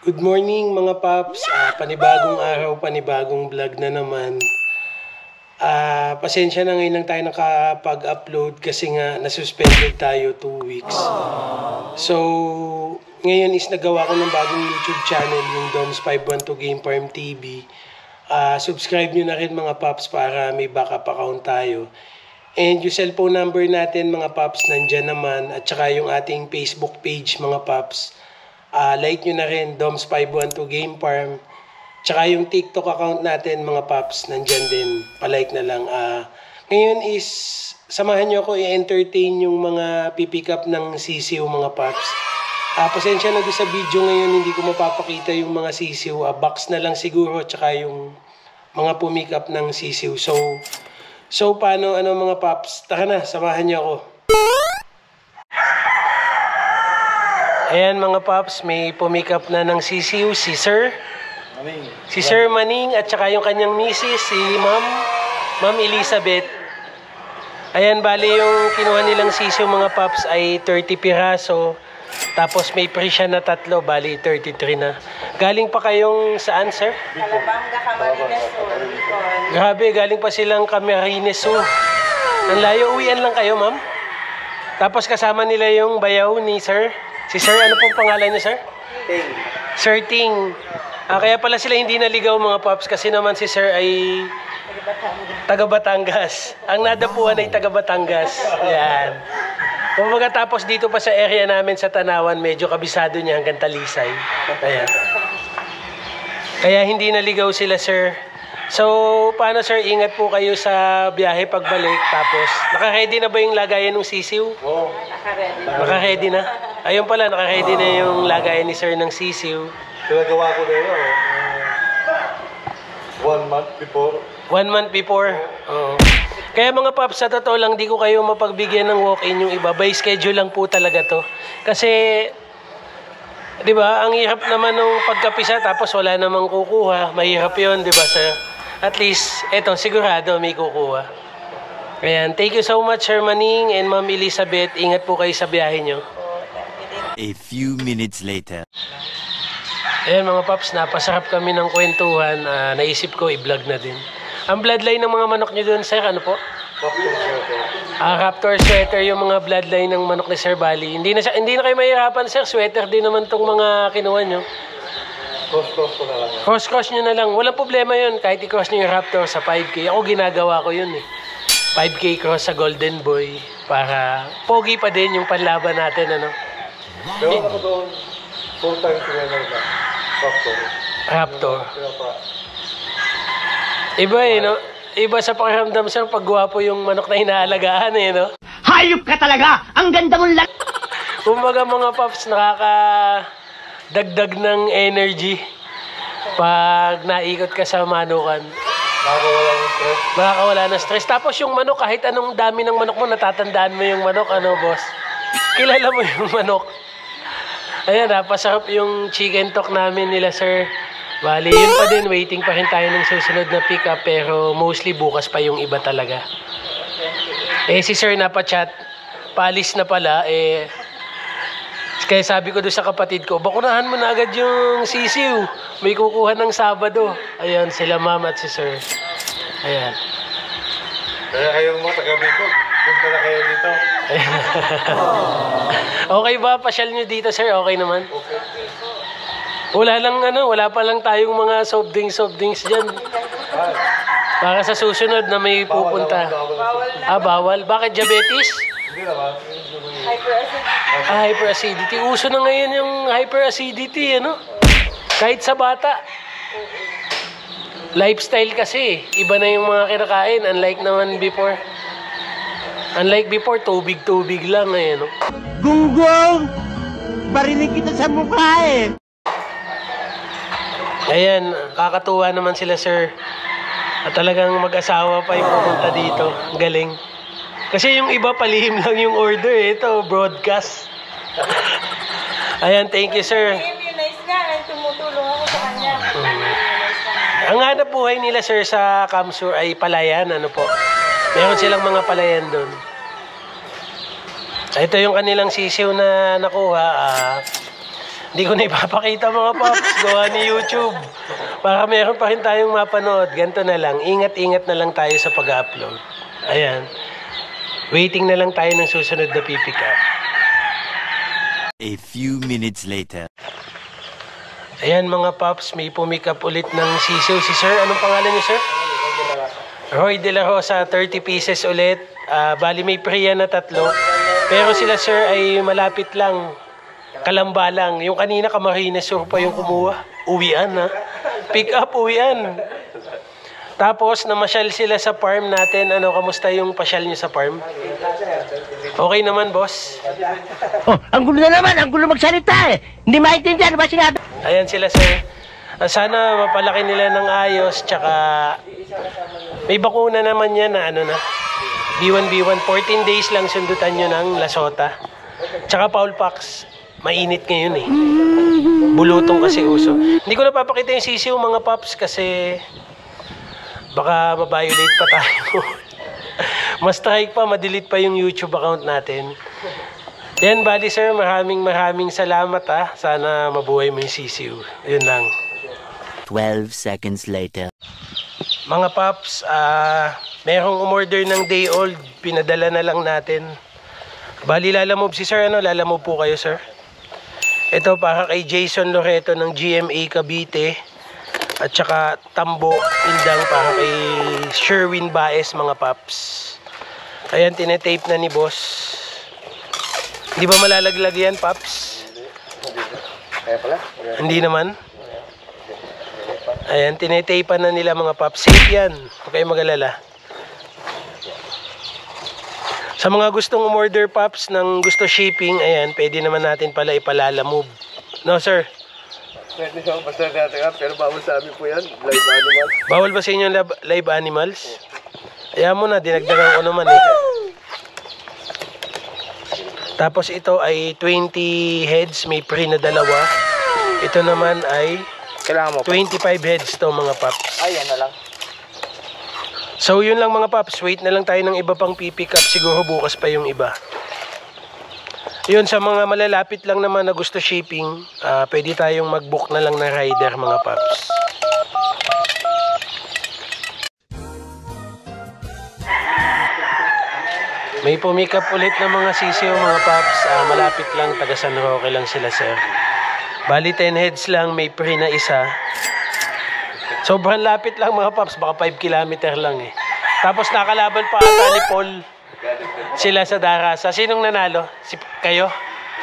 Good morning mga paps, panibagong araw, panibagong vlog na naman. Pasensya na ngayon lang tayo nakapag-upload kasi nga nasuspended tayo 2 weeks. So, ngayon is nagawa ko ng bagong YouTube channel, yung Doms 512 Game Farm TV. Subscribe nyo na rin mga paps para may backup account tayo. And yung cellphone number natin mga paps nandyan naman, at saka yung ating Facebook page mga paps. Like nyo na rin, Doms 512 Game Farm. Tsaka yung TikTok account natin mga paps, nandyan din. Palike na lang. Ngayon is, samahan nyo ako i-entertain yung mga pipick up ng sisiw mga paps. Pasensya na doon sa video ngayon, hindi ko mapapakita yung mga sisiw. Box na lang siguro, tsaka yung mga pumick up ng sisiw. So paano, mga paps? Tara na, samahan nyo ako. Ayan mga paps, may pumick up na ng sisiw, si Sir Maning at saka yung kanyang misis, si Ma'am Elizabeth. Ayan, bali yung kinuha nilang sisiw mga paps ay 30 piraso. Tapos may free siya na 3, bali 33 na. Galing pa kayong saan, sir? Calabanga, Camarines Sur. Grabe, galing pa silang Camarines Sur. Ang layo, uwian lang kayo, ma'am. Tapos kasama nila yung bayaw ni sir. Si sir, ano pong pangalan niya, sir? Ting. Sir Ting. Kaya pala sila hindi naligaw mga paps kasi naman si sir ay taga Batangas. Ang nadapuan ay taga Batangas. Yan. Kumbaga tapos dito pa sa area namin sa Tanawan, medyo kabisado niya hanggang Talisay. Ayan. Kaya hindi naligaw sila, sir. So, paano sir, ingat po kayo sa biyahe pagbalik. Tapos, naka-ready na ba yung lagayan ng sisiw? Oo. Naka-ready na? Ayun pala, naka-ready na yung lagayan ni sir ng sisiw. Pinagawa ko na yun, 1 month before. 1 month before? Oo. Kaya mga paps, sa totoo lang, di ko kayo mapagbigyan ng walk-in yung iba. By schedule lang po talaga to. Kasi, di ba, ang hirap naman nung pagkapisa tapos wala namang kukuha. Mahirap yun, di ba, sir? At least, eto, sigurado may kukuha. Ayan, thank you so much, Sir Maning and Ma'am Elizabeth. Ingat po kayo sa biyahe nyo. A few minutes later. Ayan mga paps, napasarap kami ng kwentuhan. Naisip ko, i-vlog na din. Ang bloodline ng mga manok nyo doon, sir, ano po? Raptor sweater, yung mga bloodline ng manok ni Sir Bali. Hindi na kayo mahirapan, sir. Sweater din naman tong mga kinuha nyo. Cross ko na lang. Cross nyo na lang. Walang problema yun. Kahit i-cross nyo yung Raptor sa 5K. Ako ginagawa ko yun eh. 5K cross sa Golden Boy. Para pogi pa din yung panlaban natin, ano? Meron ako doon, full-time trainer na. Raptor. Iba eh, no? Iba sa pakiramdam, sir, pag gwapo yung manok na inaalagaan eh, no? Hayop ka talaga! Ang ganda mong lang! Kumbaga mga paps, nakakadagdag ng energy pag naikot ka sa manukan. Nakakawala ng stress. Nakakawala ng stress. Tapos yung manok, kahit anong dami ng manok mo, natatandaan mo yung manok, ano, boss? Kilala mo yung manok. Ayan, napasarap yung chicken talk namin nila, sir. Bali, yun pa din, waiting pa rin tayo ng susunod na pick up, pero mostly bukas pa yung iba talaga. Si sir napachat, paalis na pala, kaya sabi ko doon sa kapatid ko, bakunahan mo na agad yung sisiw, may kukuha ng Sabado. Ayan, sila ma'am at si sir. Ayan. Kaya kayong mga taga-Bicol, punta na kayo dito. Okay ba? Pasyal nyo dito, sir? Okay naman? Okay. Wala pa lang tayong mga soft drinks dyan. Para sa susunod na may pupunta. Bawal. Bakit diabetes? Hindi naman. Hyperacidity. Uso na ngayon yung hyperacidity, ano? Kahit sa bata. Lifestyle kasi. Iba na yung mga kinakain. Unlike naman before. Unlike before, tubig lang eh, no? Gunggong! Barinig kita sa mukha eh! Ayan, kakatuwa naman sila, sir. At talagang mag-asawa pa yung pumunta dito. Galing. Kasi yung iba, palihim lang yung order eh. Ito, broadcast. Ayan, thank you, sir. Immunize nga, tumutulong ako sa kanya. Ang hanap buhay nila, sir, sa Kamsur ay palayan, ano po. Meron silang mga palayan doon. Ito yung kanilang sisiw na nakuha. Hindi ko na ipapakita mga paps, gawa ni YouTube. Para meron pa rin tayong mapanood. Ganito na lang, ingat-ingat na lang tayo sa pag-upload. Ayan. Waiting na lang tayo ng susunod na pipick up. A few minutes later. Ayan mga paps, may pumick up ulit ng sisiw. Si sir, anong pangalan niyo sir? Roy De La Rosa, 30 pieces ulit. Bali may priya na 3. Pero sila sir ay malapit lang. Kalamba lang. Yung kanina Camarines Sur pa yung kumuha. Uwian ha. Pick up, uwian. Tapos namasyal sila sa farm natin. Ano, kamusta yung pasyal niyo sa farm? Okay naman boss. Oh, ang gulo na naman, ang gulo magsalita eh. Hindi maintindihan ba sinabi? Ayan sila sir. Sana mapalaki nila ng ayos. Tsaka may bakuna naman yan na ano na. B1, 14 days lang sundutan nyo ng Lasota. Tsaka Paul Pax. Mainit ngayon eh. Bulutong kasi uso. Hindi ko napapakita yung sisiw mga paps kasi baka mabiolate pa tayo. Ma-strike pa, ma-delete pa yung YouTube account natin. Yan, bali sir, maraming salamat ha. Sana mabuhay mo yung sisiw. Yun lang. 12 seconds later. Mga paps, merong umorder ng day old. Pinadala na lang natin. Bali, lalamove si sir. Ano? Lalamove po kayo, sir. Ito para kay Jason Loreto ng GMA Cavite. At saka Tambo Indang para kay Sherwin Baez, mga paps. Ayan, tinetape na ni boss. Hindi ba malalaglag yan, paps? Kaya pala? Hindi naman. Ayan, tinetape na nila mga paps. Safe yan. Huwag kayong mag-alala. Sa mga gustong umorder paps ng gusto shipping, ayan, pwede naman natin pala ipalalamove. No, sir? Pwede siya basta natin pero bawal sa amin po yan. Live animals. Bawal ba sa inyo live animals? Ayan mo na, dinagdagan ko naman eh. Tapos ito ay 20 heads, may pre na 2. Ito naman ay Kailangan mo 25 heads to mga paps. Ay, yan na lang. So yun lang mga paps, wait na lang tayo ng iba pang pipick up, siguro bukas pa yung iba. Yun, sa mga malalapit lang naman na gusto shipping, pwede tayong mag-book na lang na rider mga paps. May pumick up ulit ng mga sisiw mga paps, malapit lang, taga San Roque lang sila sir. Bali 10 heads lang, may pre na 1. Sobrang lapit lang mga paps, baka 5 kilometer lang eh. Tapos nakalaban pa ata ni Paul sila sa Darasa. Sinong nanalo? Kayo?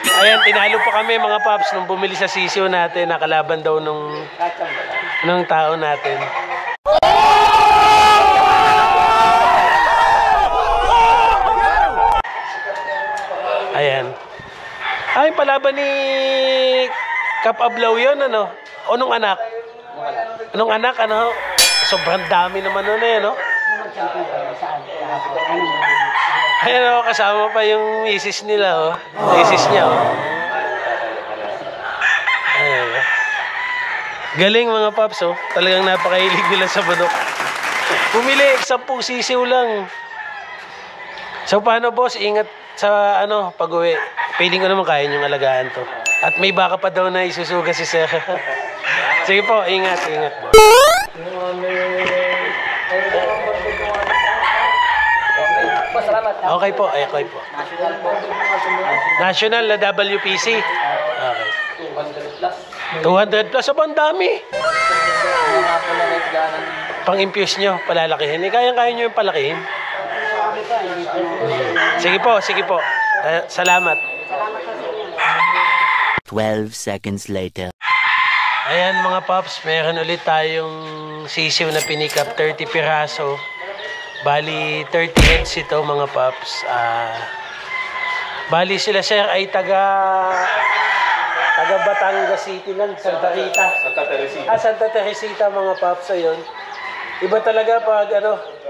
Ayan, tinalo pa kami mga paps nung bumili sa sisiw natin. Nakalaban daw nung tao natin. Ayan. Ay, palaban ni Kap Ablaw yun, ano? O nung anak? Anong anak, ano? Sobrang dami naman nun eh, no? Ayan o, kasama pa yung misis nila, oh. Misis niya, oh. Ayan. Galing mga paps, oh. Talagang napakahilig nila sa manok. Pumili, 10 sisiw lang. So, paano, boss? Ingat sa, pag-uwi. Piling ko naman kaya niyong alagaan to. At may baka pa daw na isusuga si sir. Sige po, ingat po. Okay po, okay po. National na WPC. Okay. 200 plus, ang dami. Pang-infuse nyo, palalakihin. Kaya-kaya nyo yung palakihin. Sige po. Salamat. 12 seconds later. Ayan mga paps, meron ulit tayong sisiw na pinick up, 30 piraso. Bali 30 heads ito mga paps. Bali sila sir ay taga Batangas City lang, Santa Rita. Santa Teresita mga paps, ayun. Iba talaga pag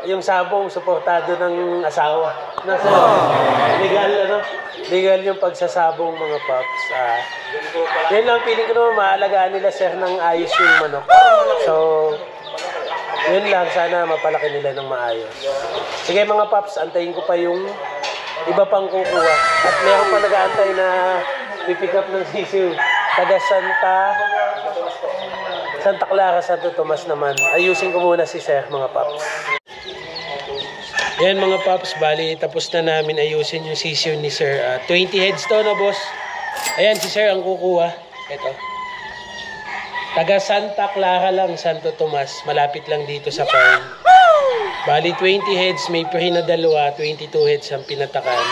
yung sabong suportado ng asawa. Legal yung pagsasabong mga paps. Yan lang, piling ko naman maalagaan nila sir ng ayos yung manok. So, yun lang, sana mapalaki nila ng maayos. Sige mga paps, antayin ko pa yung iba pang kukuha. At meron pa nag-aantay na pipick up ng sisiw. taga Santa Clara, Santo Tomas naman. Ayusin ko muna si Sir, mga paps. Yan mga paps, bali tapos na namin ayusin yung sisiyo ni Sir. 20 heads to na boss. Ayan si Sir ang kukuha. Ito. Taga Santa Clara lang, Santo Tomas. Malapit lang dito sa farm. Bali 20 heads, may pre na dalawa, 22 heads ang pinatakan.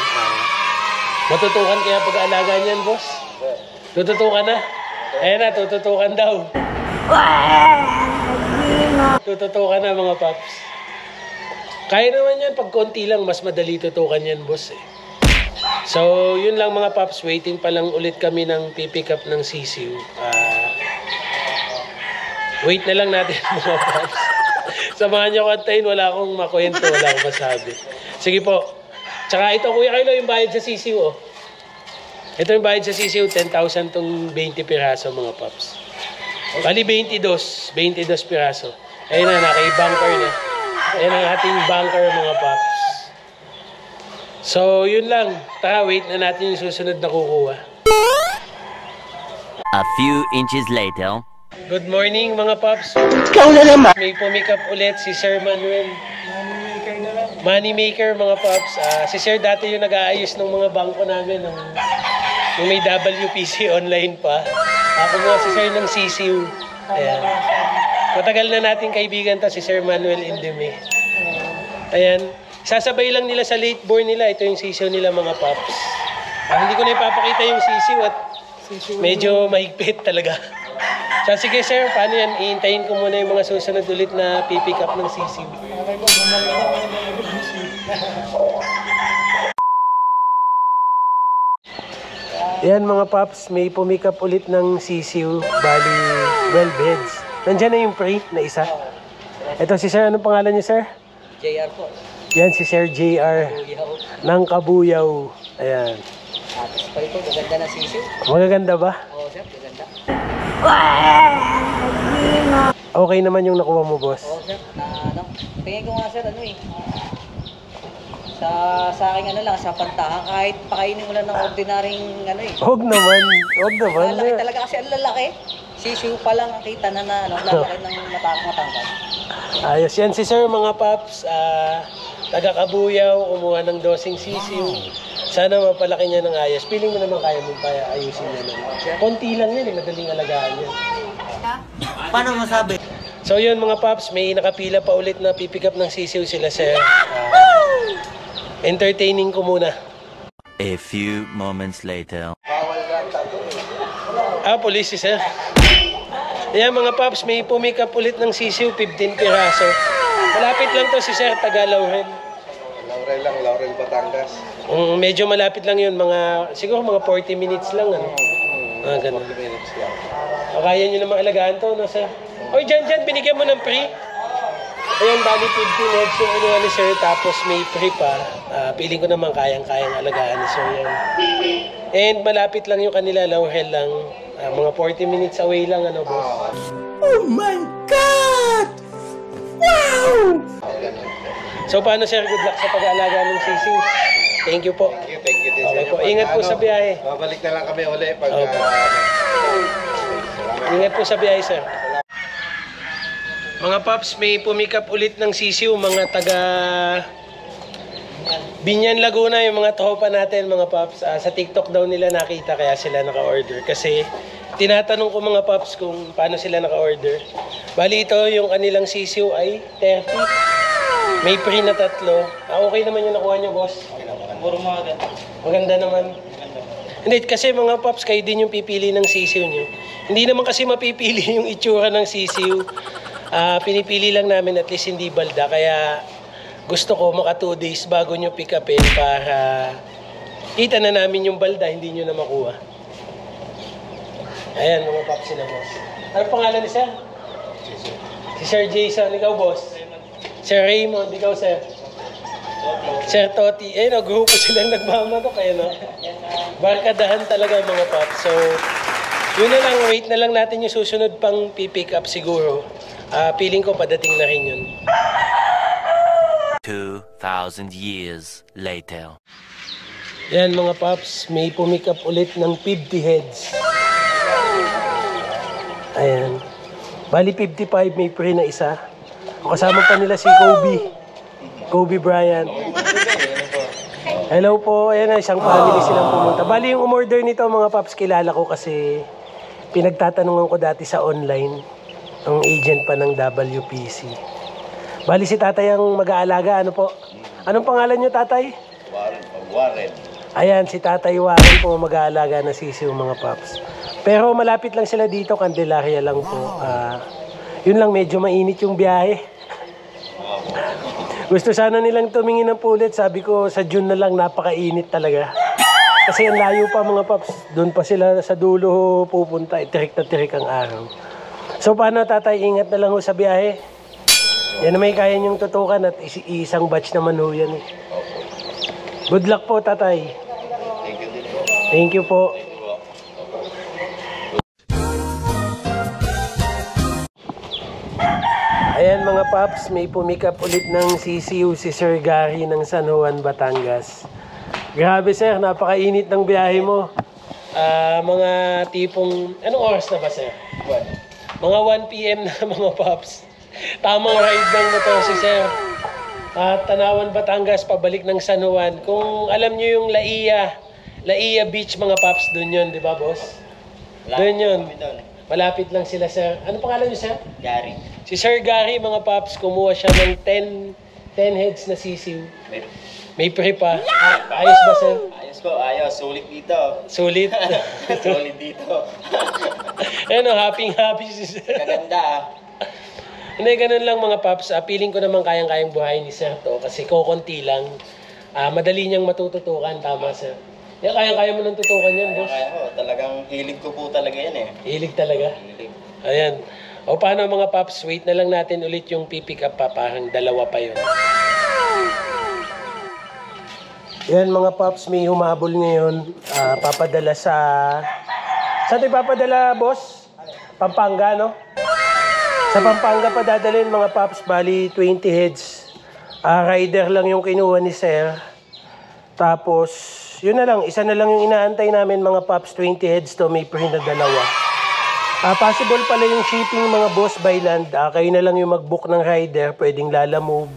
Matutukan kaya pag-aalaga niyan, boss? Tututukan na? Ayan na, tututukan daw. Tututukan na mga paps. Kaya naman yan, pag konti lang, mas madali tutukan yan, boss. So, yun lang mga paps. Waiting pa lang ulit kami ng pipick up ng sisiw. Wait na lang natin mga paps. Samahan niyo ko antayin, wala akong makwento, wala akong masabi. Sige po. Tsaka ito, Kuya Carlo, yung bayad sa sisiw, oh. Ito yung bayad sa sisiw, 10,000 tong 20 piraso, mga paps. Bali, 22 piraso. Ayun na, naka-bunker na. Ayan ang ating bunker, mga paps. So, yun lang. Tara, wait na natin yung susunod na kukuha. A few inches later. Good morning, mga paps. Ikaw na naman. May pumikap ulit si Sir Manuel. Moneymaker, mga paps. Si Sir dati yung nag-aayos ng mga bangko namin nung may WPC online pa. Ako nga si Sir ng CCU. Ayan. Matagal na nating kaibigan to si Sir Manuel Indeme. Ayan. Sasabay lang nila sa late born nila. Ito yung sisiw nila, mga paps. Hindi ko na ipapakita yung sisiw at medyo mahigpit talaga. So, sige sir, paano yan? Iintayin ko muna yung mga susunod ulit na pipick up ng sisiw. Yan mga paps, may pumick up ulit ng sisiw. Bali, 12 heads. Nandiyan na yung pre na isa. Ito si sir, anong pangalan niya sir? JR po. Yan si Sir JR ng Kabuyaw. Ayan. Tapos pa ito, maganda na sisiw. Magaganda ba? Oo, sir, maganda. Okay naman yung nakuha mo, boss. Oo, sir. Tingin ko nga, sir, sa akin lang, sa pantahan, kahit pakainin mo lang ng ordinaryong Huwag naman. Huwag naman. Lalaki talaga kasi ang lalaki. Sisiw pa lang ang kita na lalaki ng matangkad. Ayos yan si Sir, mga paps. Taga Kabuyaw, kumuha ng dosing sisiw. Sana mapalaki niya ng ayos. Piling mo naman kaya mo pa ayusin niya naman. Konti lang yan, madaling alagaan yan. Paano masabi? So yun mga paps, may nakapila pa ulit na pipick up ng sisiw sila Sir. Entertaining ko muna. A few moments later. Police si Sir. Ayan mga paps, may pumick up ulit ng sisiw, 15 piraso. Malapit lang to si Sir, taga Laurel. Laurel, Batangas. Medyo malapit lang yun, siguro mga 40 minutes lang, ano? Ganun. 40 minutes lang. Kaya nyo namang alagaan to, no, Sir? Oy, dyan, binigyan mo ng pre. Ayan, bali 15 heads yung ano ni Sir, tapos may pre pa. Piling ko naman kayang-kayang alagaan ni Sir yan. And malapit lang yung kanila, Laurel lang. Mga 40 minutes away lang, ano, boss? Oh my God! Wow! So, paano, Sir? Good luck sa pag-aalaga ng sisiw. Thank you po. Thank you din Okay sa inyo. po, ingat po sa biyahe. Babalik na lang kami uli pag... Okay. Ingat po sa biyahe, Sir. Mga paps, may pumick up ulit ng sisiw, mga taga Binyan, Laguna, yung mga tropa natin, mga paps. Sa TikTok daw nila nakita, kaya sila naka-order. Kasi tinatanong ko mga paps kung paano sila naka-order. Bali ito, yung kanilang sisiw ay 30. May pre na 3. Okay naman yung nakuha nyo, boss? Puro maganda naman. Hindi, kasi mga paps, kayo din yung pipili ng sisiw nyo. Hindi naman kasi mapipili yung itsura ng sisiw. Pinipili lang namin at least hindi balda. Kaya gusto ko maka 2 days bago nyo pick upin para kita na namin yung balda, hindi nyo na makuha. Ayan mga paps sila, boss. Ano pangalan ni Sir? Si Sir Jason. Ikaw, boss? Sir Raymond. Ikaw, Sir? Sir Toti. Eh, grupo silang nagmamato kayo, no? Barkadahan talaga mga paps. So, yun na lang. Wait na lang natin yung susunod pang pipick up siguro. Feeling ko padating na rin yun. 2,000 years later. Yan mga paps, may pumick up ulit ng 50 heads. Bali 55, may free na isa. Kasama pa nila si Kobe Bryant. Hello po, ayan na, isang family silang pumunta. Bali yung umorder nito mga paps, kilala ko kasi pinagtatanungan ko dati sa online. Ang agent pa ng WPC. Bali si tatay ang mag-aalaga, ano po? Anong pangalan nyo tatay? Warren. Ayan, si tatay Warren po mag-aalaga na sisiw mga paps. Pero malapit lang sila dito, Candelaria lang po. Yun lang, medyo mainit yung biyahe. Gusto sana nilang tumingin ng pulit. Sabi ko, sa June na lang, napakainit talaga. Kasi ang layo pa mga paps. Doon pa sila sa dulo pupunta. Tirik na tirik ang araw. So paano tatay, ingat na lang ho sa biyahe. Yan na may kaya niyong tutukan at isang batch naman ho yan. Good luck po tatay. Thank you po. Ayan mga paps, may pumikap ulit ng sisiw si Sir Gary ng San Juan, Batangas. Grabe sir, napakainit ng biyahe mo. Mga tipong, anong oras na ba sir? Mga 1 PM na mga paps. Tamang ride ng motor si sir. Tanawan, Batangas, pabalik ng San Juan. Kung alam nyo yung Laia Beach mga paps, doon yun, di ba boss? Doon yun. Malapit lang sila sir. Ano pangalan nyo sir? Gary. Si Sir Gary, mga paps, kumuha siya ng 10 heads na sisiw. May pre pa. Ayos ba, sir? Ayos po, ayos. Sulit dito. Sulit. Sulit dito. Ano, happy si sir. Kaganda Hindi, ganun lang mga paps. Feeling ko naman kayang-kayang buhay ni sir to kasi kokonti lang. Madali niyang matututukan. Tama, sir. Kayang-kaya mo nang tutukan yan, boss. Kaya ko, talagang hilig ko po talaga yan eh. Hilig talaga. Hilig. Ayan. O paano mga paps, wait na lang natin ulit yung pipick up pa, parang dalawa pa yun. Yan mga paps, may humabol ngayon. Papadala sa... Saan tayo papadala, boss? Pampanga, no? Sa Pampanga pa dadalhin mga paps, bali 20 heads. Rider lang yung kinuha ni sir. Tapos, yun na lang, isa na lang yung inaantay namin mga paps, 20 heads to, may pre na dalawa. Possible pala yung shipping mga boss by land. Kayo na lang yung mag-book ng rider. Pwedeng Lalamove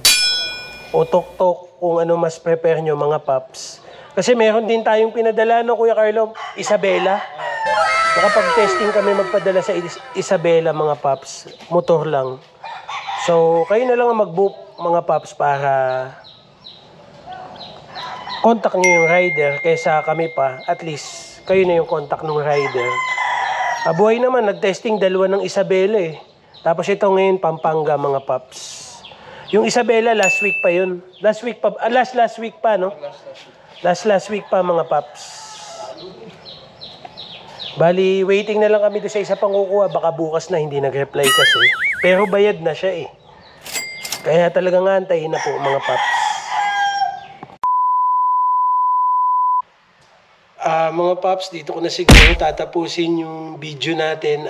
o Tok-Tok kung ano mas prepare nyo mga paps. Kasi meron din tayong pinadala, no, Kuya Carlo? Isabela. Nakapag-testing kami magpadala sa Isabela mga paps. Motor lang. So, kayo na lang ang mag-book mga paps para contact nyo yung rider kaysa kami pa. At least, kayo na yung contact ng rider. Buhay naman, nag-testing dalawa ng Isabela eh. Tapos ito ngayon, Pampanga mga paps. Yung Isabela, last week pa yun. Last week pa, last week pa, no? Last week pa mga paps. Bali, waiting na lang kami doon sa isa pang kukuha. Baka bukas na, hindi nag-reply kasi. Pero bayad na siya eh. Kaya talagang antayin na po mga paps. Mga paps, dito ko na siguro tatapusin yung video natin.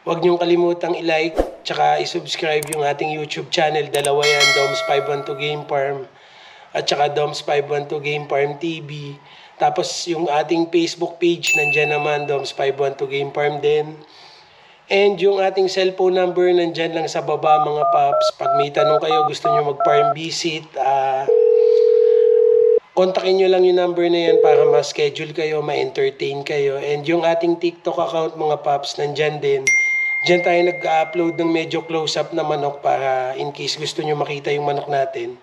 Huwag niyong kalimutang i-like tsaka i-subscribe yung ating YouTube channel. Dalawa yan, Doms512 Game Farm at tsaka Doms512 Game Farm TV. Tapos yung ating Facebook page, nandyan naman, Doms512 Game Farm din. And yung ating cellphone number, nandyan lang sa baba mga paps. Pag may tanong kayo, gusto niyo mag-farm visit, kontakin nyo lang yung number na yan para ma-schedule kayo, ma-entertain kayo. And yung ating TikTok account mga paps, nandyan din. Diyan tayo nag-upload ng medyo close-up na manok para in case gusto nyo makita yung manok natin.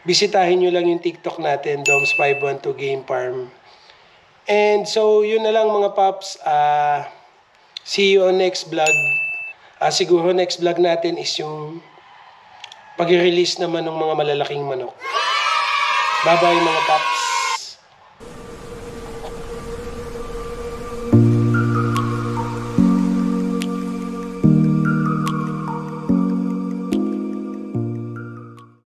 Bisitahin nyo lang yung TikTok natin, Doms512 Game Farm. And so, yun na lang mga paps. See you on next vlog. Siguro next vlog natin is yung pag-release naman ng mga malalaking manok. Bye-bye mga paps.